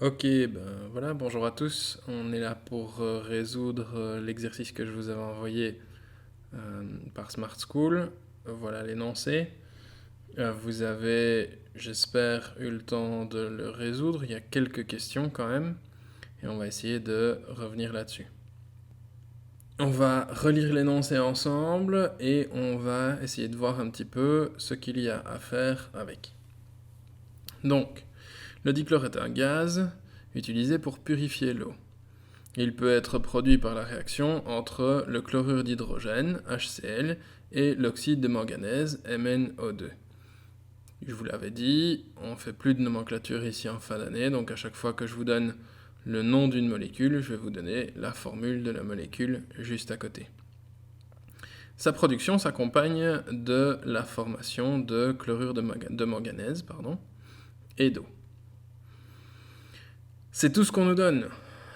Ok, voilà, bonjour à tous. On est là pour résoudre l'exercice que je vous avais envoyé par Smart School. Voilà l'énoncé. Vous avez, j'espère, eu le temps de le résoudre. Il y a quelques questions quand même, et on va essayer de revenir là-dessus. On va relire l'énoncé ensemble et on va essayer de voir un petit peu ce qu'il y a à faire avec. Donc, le dichlore est un gaz utilisé pour purifier l'eau. Il peut être produit par la réaction entre le chlorure d'hydrogène, HCl, et l'oxyde de manganèse, MnO2. Je vous l'avais dit, on ne fait plus de nomenclature ici en fin d'année, donc à chaque fois que je vous donne le nom d'une molécule, je vais vous donner la formule de la molécule juste à côté. Sa production s'accompagne de la formation de chlorure de manganèse et d'eau. C'est tout ce qu'on nous donne.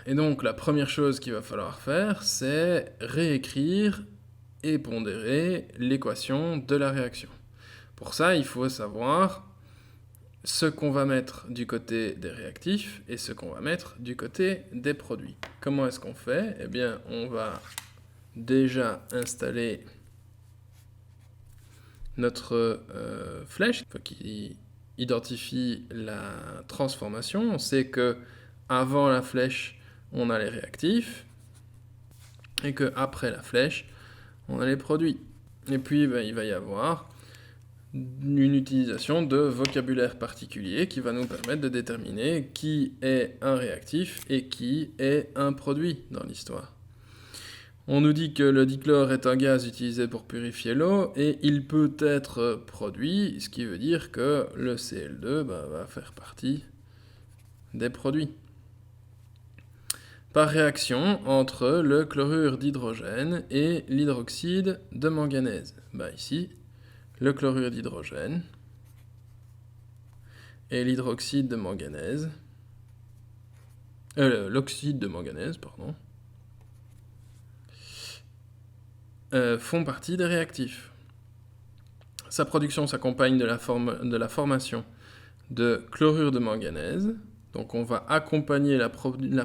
Et donc la première chose qu'il va falloir faire, c'est réécrire et pondérer l'équation de la réaction. Pour ça, il faut savoir ce qu'on va mettre du côté des réactifs et ce qu'on va mettre du côté des produits. Comment est-ce qu'on fait ? Eh bien, on va déjà installer notre flèche qui identifie la transformation. On sait que avant la flèche, on a les réactifs et que après la flèche, on a les produits. Et puis, il va y avoir une utilisation de vocabulaire particulier qui va nous permettre de déterminer qui est un réactif et qui est un produit dans l'histoire. On nous dit que le dichlore est un gaz utilisé pour purifier l'eau et il peut être produit, ce qui veut dire que le Cl2 va faire partie des produits. Par réaction entre le chlorure d'hydrogène et l'hydroxyde de manganèse. Ici, le chlorure d'hydrogène et l'hydroxyde de manganèse, l'oxyde de manganèse, font partie des réactifs. Sa production s'accompagne de la formation de chlorure de manganèse. Donc on va accompagner la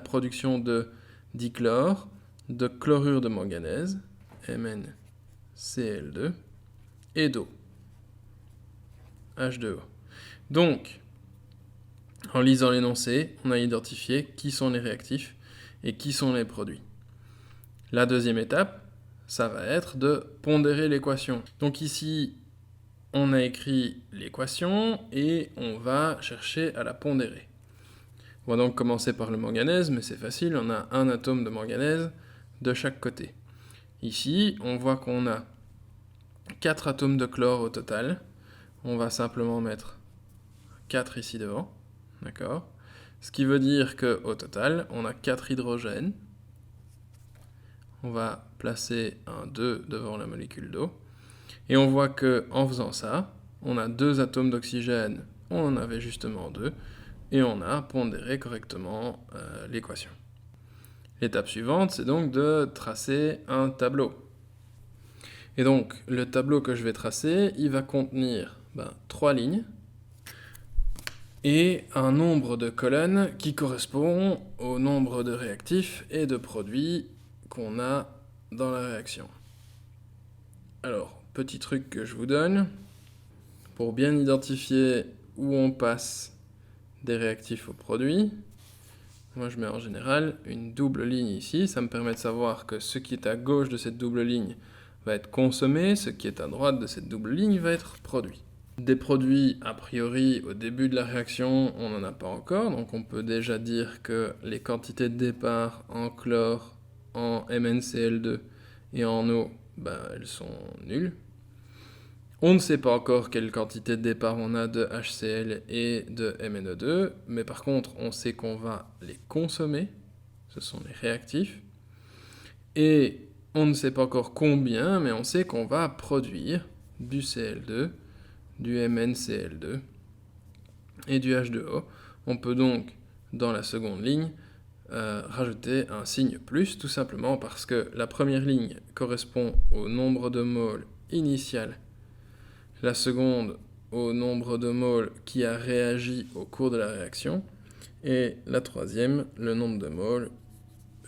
production de dichlore, de chlorure de manganèse, MnCl2, et d'eau, H2O. Donc, en lisant l'énoncé, on a identifié qui sont les réactifs et qui sont les produits. La deuxième étape, ça va être de pondérer l'équation. Donc ici, on a écrit l'équation et on va chercher à la pondérer. On va donc commencer par le manganèse, mais c'est facile, on a un atome de manganèse de chaque côté. Ici, on voit qu'on a 4 atomes de chlore au total. On va simplement mettre 4 ici devant, d'accord ? Ce qui veut dire qu'au total, on a 4 hydrogènes. On va placer un 2 devant la molécule d'eau. Et on voit qu'en faisant ça, on a 2 atomes d'oxygène, on en avait justement 2, et on a pondéré correctement l'équation. L'étape suivante, c'est donc de tracer un tableau. Et donc, le tableau que je vais tracer, il va contenir 3 lignes et un nombre de colonnes qui correspond au nombre de réactifs et de produits qu'on a dans la réaction. Alors, petit truc que je vous donne, pour bien identifier où on passe des réactifs aux produits, moi je mets en général une double ligne ici, ça me permet de savoir que ce qui est à gauche de cette double ligne va être consommé, ce qui est à droite de cette double ligne va être produit. Des produits, a priori, au début de la réaction, on n'en a pas encore, donc on peut déjà dire que les quantités de départ en chlore, en MnCl2 et en eau, elles sont nulles. On ne sait pas encore quelle quantité de départ on a de HCl et de MnO2, mais par contre, on sait qu'on va les consommer, ce sont les réactifs, et on ne sait pas encore combien, mais on sait qu'on va produire du Cl2, du MnCl2 et du H2O. On peut donc, dans la seconde ligne, rajouter un signe plus, tout simplement parce que la première ligne correspond au nombre de moles initial, la seconde au nombre de moles qui a réagi au cours de la réaction, Et la troisième, le nombre de moles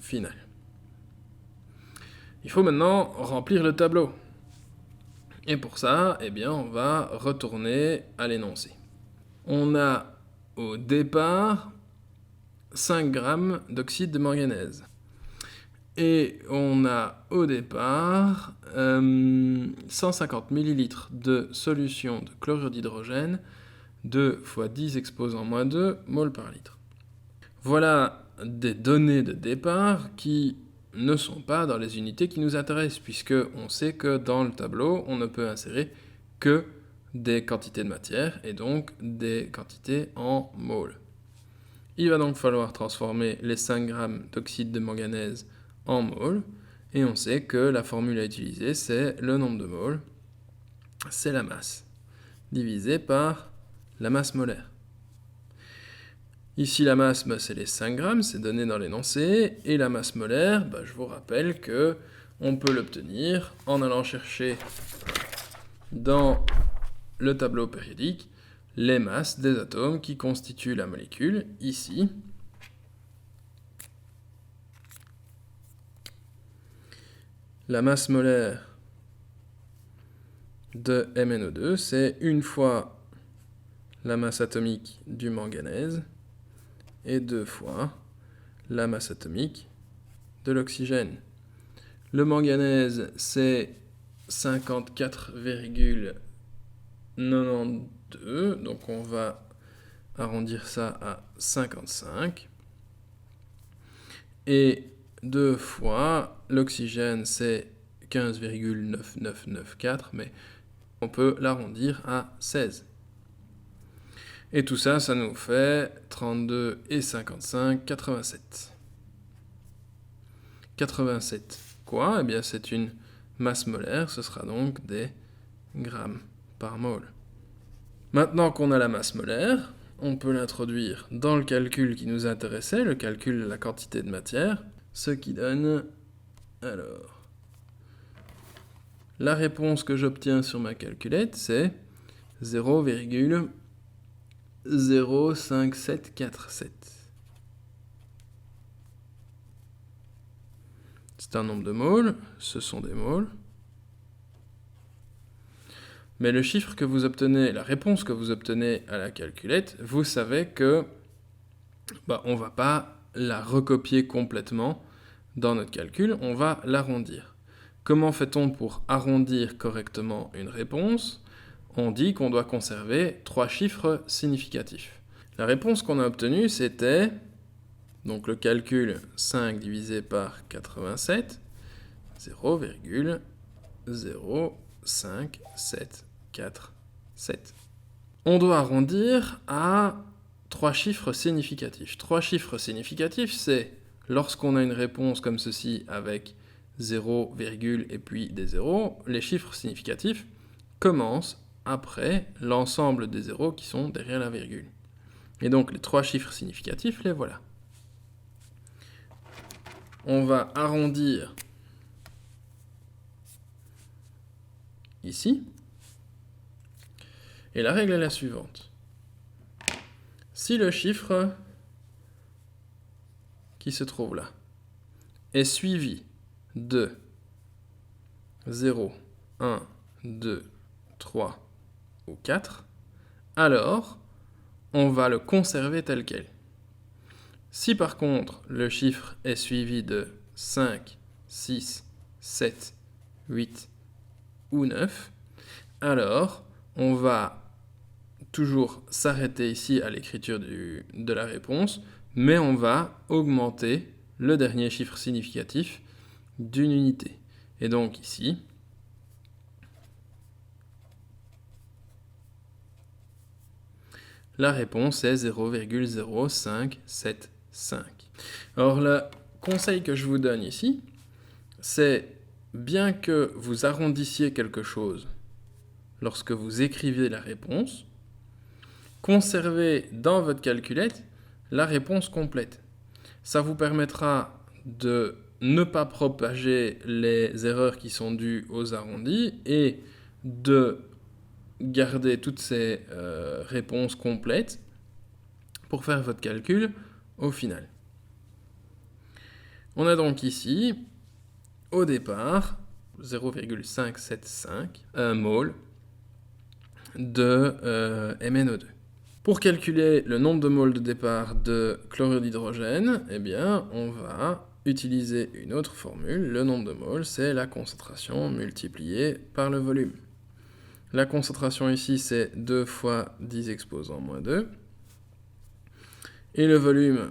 final. Il faut maintenant remplir le tableau. Et pour ça, eh bien, on va retourner à l'énoncé. On a au départ 5 grammes d'oxyde de manganèse. Et on a au départ 150 ml de solution de chlorure d'hydrogène, 2 fois 10 exposant moins 2 moles par litre. Voilà des données de départ qui ne sont pas dans les unités qui nous intéressent, puisque on sait que dans le tableau, on ne peut insérer que des quantités de matière, et donc des quantités en moles. Il va donc falloir transformer les 5 grammes d'oxyde de manganèse en moles, et on sait que la formule à utiliser, c'est le nombre de moles, c'est la masse, divisé par la masse molaire. Ici, la masse, c'est les 5 grammes, c'est donné dans l'énoncé, et la masse molaire, je vous rappelle que on peut l'obtenir en allant chercher dans le tableau périodique les masses des atomes qui constituent la molécule, ici. La masse molaire de MnO2, c'est une fois la masse atomique du manganèse et 2 fois la masse atomique de l'oxygène. Le manganèse, c'est 54,92, donc on va arrondir ça à 55. Et 2 fois l'oxygène, c'est 15,9994, mais on peut l'arrondir à 16. Et tout ça, ça nous fait 32 et 55, 87. 87 quoi? Eh bien, c'est une masse molaire, ce sera donc des grammes par mole. Maintenant qu'on a la masse molaire, on peut l'introduire dans le calcul qui nous intéressait, le calcul de la quantité de matière, ce qui donne, alors, la réponse que j'obtiens sur ma calculette, c'est 0,05747. C'est un nombre de moles, ce sont des moles. Mais le chiffre que vous obtenez, la réponse que vous obtenez à la calculette, vous savez que on ne va pas la recopier complètement dans notre calcul, on va l'arrondir. Comment fait-on pour arrondir correctement une réponse? On dit qu'on doit conserver 3 chiffres significatifs. La réponse qu'on a obtenue, c'était donc le calcul 5 divisé par 87, 0,05747. On doit arrondir à 3 chiffres significatifs. 3 chiffres significatifs, c'est lorsqu'on a une réponse comme ceci avec 0, et puis des zéros, les chiffres significatifs commencent après l'ensemble des zéros qui sont derrière la virgule. Et donc les 3 chiffres significatifs, les voilà. On va arrondir ici. Et la règle est la suivante. Si le chiffre qui se trouve là est suivi de 0, 1, 2, 3 ou 4, alors on va le conserver tel quel. Si par contre le chiffre est suivi de 5, 6, 7, 8 ou 9, alors on va toujours s'arrêter ici à l'écriture de la réponse, mais on va augmenter le dernier chiffre significatif d'une unité. Et donc ici, la réponse est 0,0575. Alors le conseil que je vous donne ici, c'est bien que vous arrondissiez quelque chose lorsque vous écrivez la réponse, conservez dans votre calculette la réponse complète. Ça vous permettra de ne pas propager les erreurs qui sont dues aux arrondis et de garder toutes ces réponses complètes pour faire votre calcul au final. On a donc ici, au départ, 0,575 mol de MnO2. Pour calculer le nombre de moles de départ de chlorure d'hydrogène, eh bien, on va utiliser une autre formule. Le nombre de moles, c'est la concentration multipliée par le volume. La concentration ici, c'est 2 fois 10 exposant moins 2. Et le volume,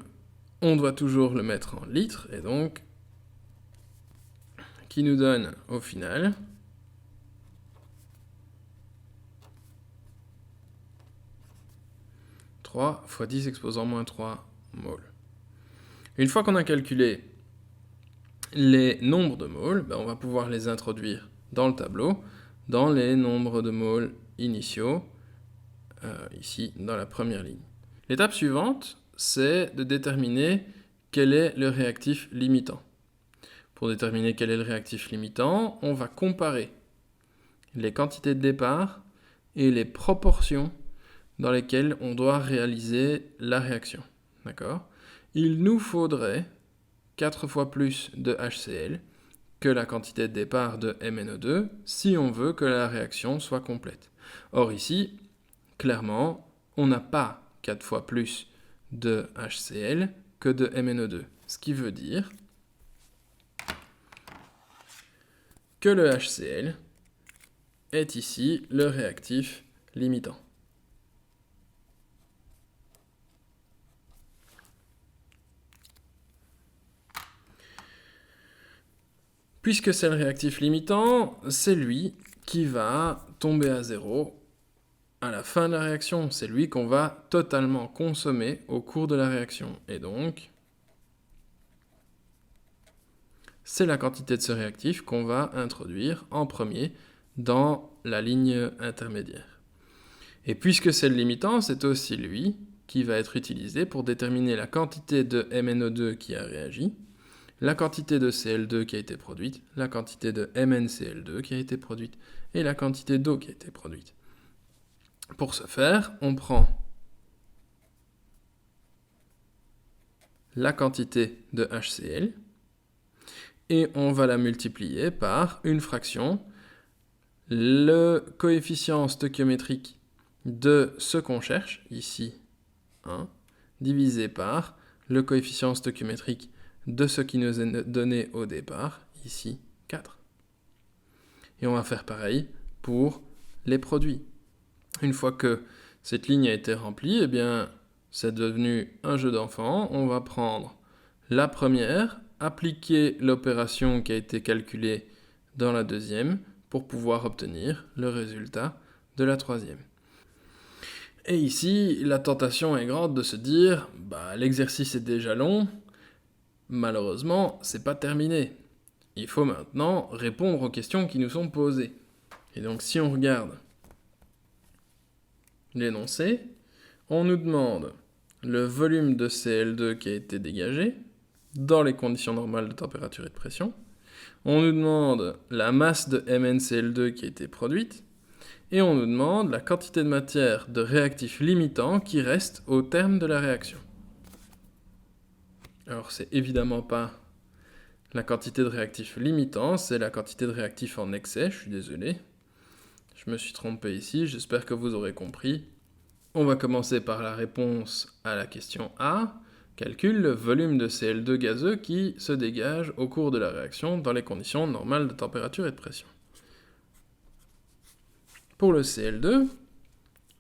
on doit toujours le mettre en litres, et donc, qui nous donne au final 3 fois 10 exposant moins 3 moles. Une fois qu'on a calculé les nombres de moles, on va pouvoir les introduire dans le tableau, dans les nombres de moles initiaux, ici dans la première ligne. L'étape suivante, c'est de déterminer quel est le réactif limitant. Pour déterminer quel est le réactif limitant, on va comparer les quantités de départ et les proportions dans lesquelles on doit réaliser la réaction. D'accord ? Il nous faudrait 4 fois plus de HCl que la quantité de départ de MnO2 si on veut que la réaction soit complète. Or ici, clairement, on n'a pas 4 fois plus de HCl que de MnO2. Ce qui veut dire que le HCl est ici le réactif limitant. Puisque c'est le réactif limitant, c'est lui qui va tomber à zéro à la fin de la réaction. C'est lui qu'on va totalement consommer au cours de la réaction. Et donc, c'est la quantité de ce réactif qu'on va introduire en premier dans la ligne intermédiaire. Et puisque c'est le limitant, c'est aussi lui qui va être utilisé pour déterminer la quantité de MnO2 qui a réagi, la quantité de Cl2 qui a été produite, la quantité de MnCl2 qui a été produite, et la quantité d'eau qui a été produite. Pour ce faire, on prend la quantité de HCl, et on va la multiplier par une fraction, le coefficient stoichiométrique de ce qu'on cherche, ici 1, divisé par le coefficient stoichiométrique de ce qui nous est donné au départ, ici 4. Et on va faire pareil pour les produits. Une fois que cette ligne a été remplie, eh bien, c'est devenu un jeu d'enfant. On va prendre la première, appliquer l'opération qui a été calculée dans la deuxième pour pouvoir obtenir le résultat de la troisième. Et ici, la tentation est grande de se dire l'exercice est déjà long. Malheureusement, c'est pas terminé. Il faut maintenant répondre aux questions qui nous sont posées. Et donc, si on regarde l'énoncé, on nous demande le volume de Cl2 qui a été dégagé dans les conditions normales de température et de pression. On nous demande la masse de MnCl2 qui a été produite. Et on nous demande la quantité de matière de réactif limitant qui reste au terme de la réaction. Alors, c'est évidemment pas la quantité de réactif limitant, c'est la quantité de réactif en excès, je suis désolé. Je me suis trompé ici, j'espère que vous aurez compris. On va commencer par la réponse à la question A. Calcule le volume de Cl2 gazeux qui se dégage au cours de la réaction dans les conditions normales de température et de pression. Pour le Cl2,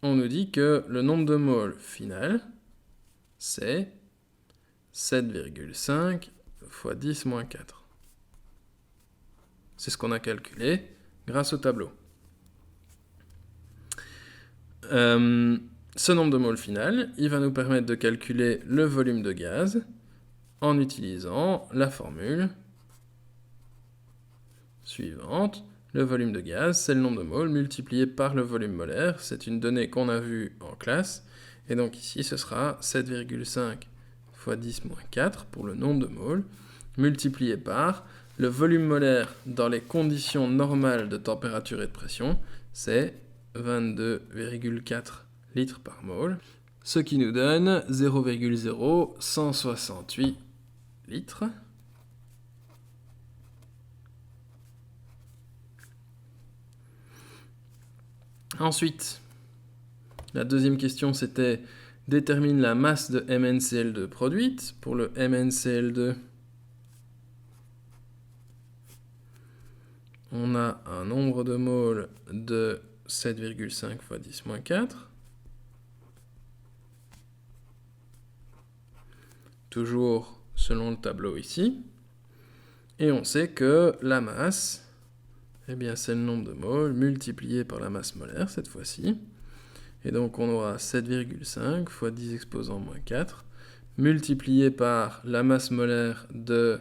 on nous dit que le nombre de moles final, c'est 7,5 fois 10 moins 4. C'est ce qu'on a calculé grâce au tableau. Ce nombre de moles final, il va nous permettre de calculer le volume de gaz en utilisant la formule suivante. Le volume de gaz, c'est le nombre de moles multiplié par le volume molaire. C'est une donnée qu'on a vue en classe. Et donc ici, ce sera 7,5 fois 10 moins 4 pour le nombre de moles, multiplié par le volume molaire dans les conditions normales de température et de pression, c'est 22,4 litres par mole. ce qui nous donne 0,0168 litres. Ensuite, la deuxième question, c'était détermine la masse de MnCl2 produite. Pour le MnCl2, on a un nombre de moles de 7,5 fois 10-4. Toujours selon le tableau ici. Et on sait que la masse, eh bien, c'est le nombre de moles multiplié par la masse molaire cette fois-ci. Et donc on aura 7,5 fois 10 exposant moins 4 multiplié par la masse molaire de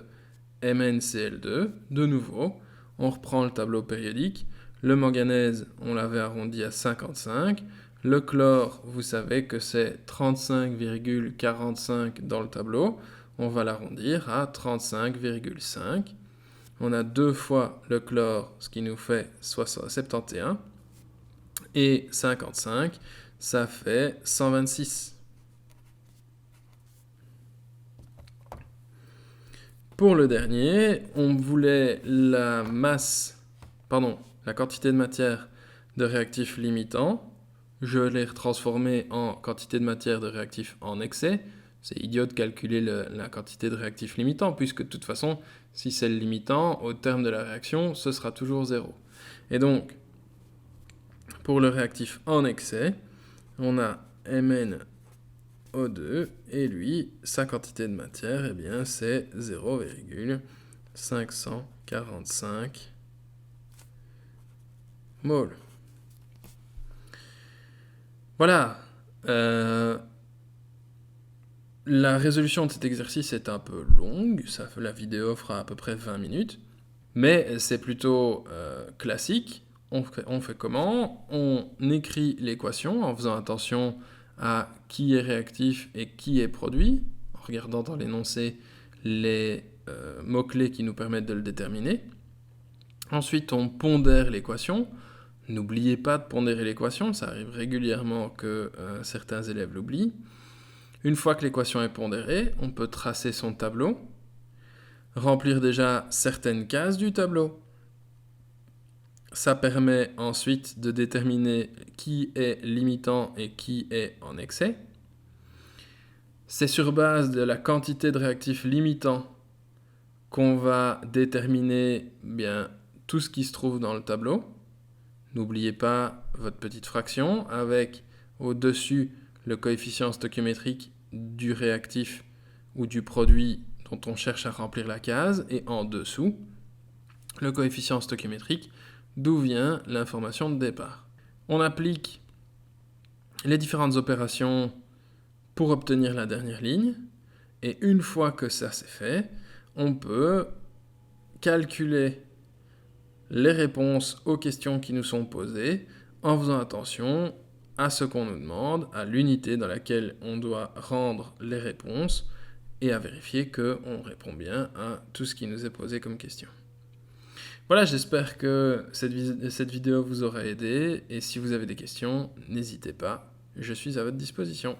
MnCl2. De nouveau, on reprend le tableau périodique. Le manganèse, on l'avait arrondi à 55. Le chlore, vous savez que c'est 35,45 dans le tableau. On va l'arrondir à 35,5. On a 2 fois le chlore, ce qui nous fait 71. Et 55, ça fait 126. Pour le dernier, on voulait la quantité de matière de réactif limitant. Je l'ai transformé en quantité de matière de réactif en excès. C'est idiot de calculer la quantité de réactif limitant, puisque de toute façon, si c'est le limitant, au terme de la réaction, ce sera toujours 0. Et donc, pour le réactif en excès, on a MnO2, et lui, sa quantité de matière, eh bien, c'est 0,545 moles. Voilà. La résolution de cet exercice est un peu longue, la vidéo fera à peu près 20 minutes, mais c'est plutôt classique. On fait comment? On écrit l'équation en faisant attention à qui est réactif et qui est produit, en regardant dans l'énoncé les mots-clés qui nous permettent de le déterminer. Ensuite, on pondère l'équation. N'oubliez pas de pondérer l'équation, ça arrive régulièrement que certains élèves l'oublient. Une fois que l'équation est pondérée, on peut tracer son tableau, remplir déjà certaines cases du tableau. Ça permet ensuite de déterminer qui est limitant et qui est en excès. C'est sur base de la quantité de réactif limitant qu'on va déterminer tout ce qui se trouve dans le tableau. N'oubliez pas votre petite fraction avec au-dessus le coefficient stoichiométrique du réactif ou du produit dont on cherche à remplir la case, et en dessous, le coefficient stoichiométrique d'où vient l'information de départ. On applique les différentes opérations pour obtenir la dernière ligne, et une fois que ça c'est fait, on peut calculer les réponses aux questions qui nous sont posées en faisant attention à ce qu'on nous demande, à l'unité dans laquelle on doit rendre les réponses et à vérifier qu'on répond bien à tout ce qui nous est posé comme question. Voilà, j'espère que cette vidéo vous aura aidé et si vous avez des questions, n'hésitez pas, je suis à votre disposition.